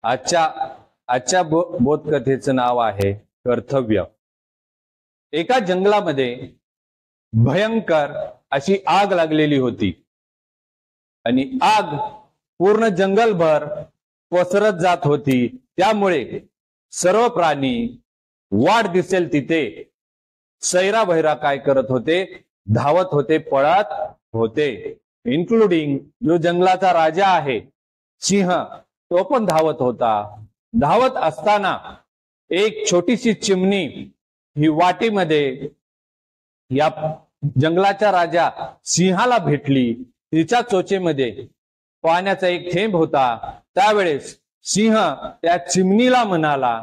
आजच्या आजच्या बोधकथेचं नाव आहे कर्तव्य। एका जंगलामध्ये भयंकर अशी आग लागलेली होती आणि आग पूर्ण जंगलभर पसरत जात होती। त्यामुळे सर्व प्राणी वाट दिसेल तिथे सैराभैरा काय करत होते, धावत होते, पळत होते, इन्क्लुडिंग जो जंगलाचा राजा आहे सिंह, तो पण धावत होता। धावत असताना एक छोटीशी चिमणी ही वाटेमध्ये या जंगलाच्या राजा सिंहाला भेटली। तिच्या चोचेमध्ये पाण्याचा एक थेंब होता। त्यावेळेस सिंह त्या चिमणीला म्हणाला,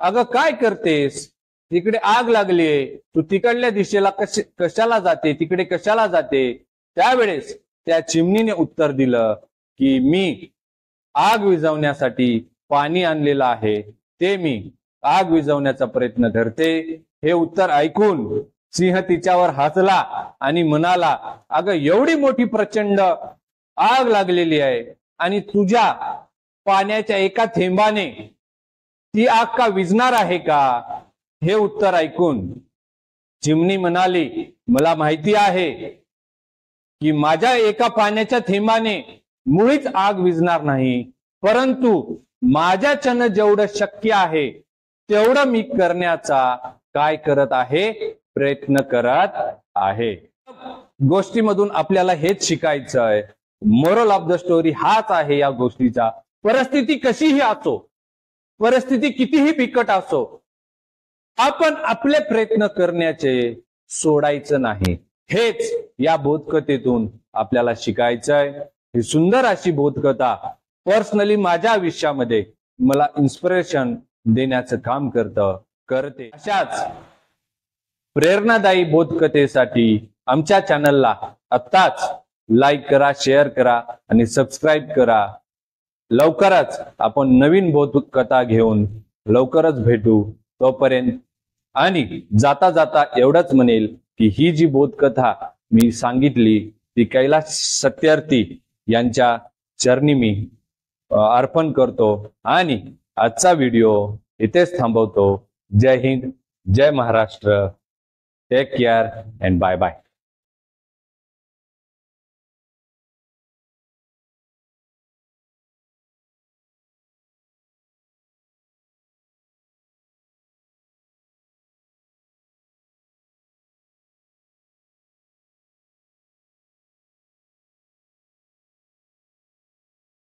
अगं काय करतेस, तिकडे आग लागलीये, तू तिकडल्या दिशेला कशाला जाते, तिकडे कशाला जाते? त्यावेळेस त्या चिमणीने उत्तर दिलं की मी आग विझवण्यासाठी पाणी आणलेलं आहे, ते मी आग विझवण्याचा प्रयत्न करते। हे उत्तर ऐकून सिंह तिच्यावर हसला आणि म्हणाला, अगं एवढी मोठी प्रचंड आग लागलेली आहे आणि तुझ्या पाण्याच्या एका थेंबाने ती आग का विझणार आहे का? हे उत्तर ऐकून चिमणी म्हणाली, मला माहिती आहे की माझ्या एका पाण्याच्या थेंबाने मुळीच आग विझणार नाही, परंतु माझ्याच्यानं जेवढं शक्य आहे तेवढं मी करण्याचा काय करत आहे, प्रयत्न करत आहे। गोष्टीमधून आपल्याला हेच शिकायचं आहे, मोरल ऑफ द स्टोरी हाच आहे या गोष्टीचा। परिस्थिती कशीही असो, परिस्थिती कितीही बिकट असो, आपण आपले प्रयत्न करण्याचे सोडायचं नाही। हेच या बोधकथेतून आपल्याला शिकायचं आहे। ही सुंदर अशी बोधकथा पर्सनली माझ्या आयुष्यामध्ये मला इन्स्पिरेशन देण्याचं काम करते। अशाच प्रेरणादायी बोधकथेसाठी आमच्या चॅनलला आत्ताच लाईक करा, शेअर करा आणि सबस्क्राईब करा। लवकरच आपण नवीन बोधकथा घेऊन लवकरच भेटू। तोपर्यंत आणि जाता जाता एवढंच म्हणेल की ही जी बोधकथा मी सांगितली ती कैलाश सत्यार्थी यांच्या चरणी मी अर्पण करतो आणि आजचा व्हिडिओ इथेच थांबवतो। Jai Hind, Jai Maharashtra, take care and bye bye.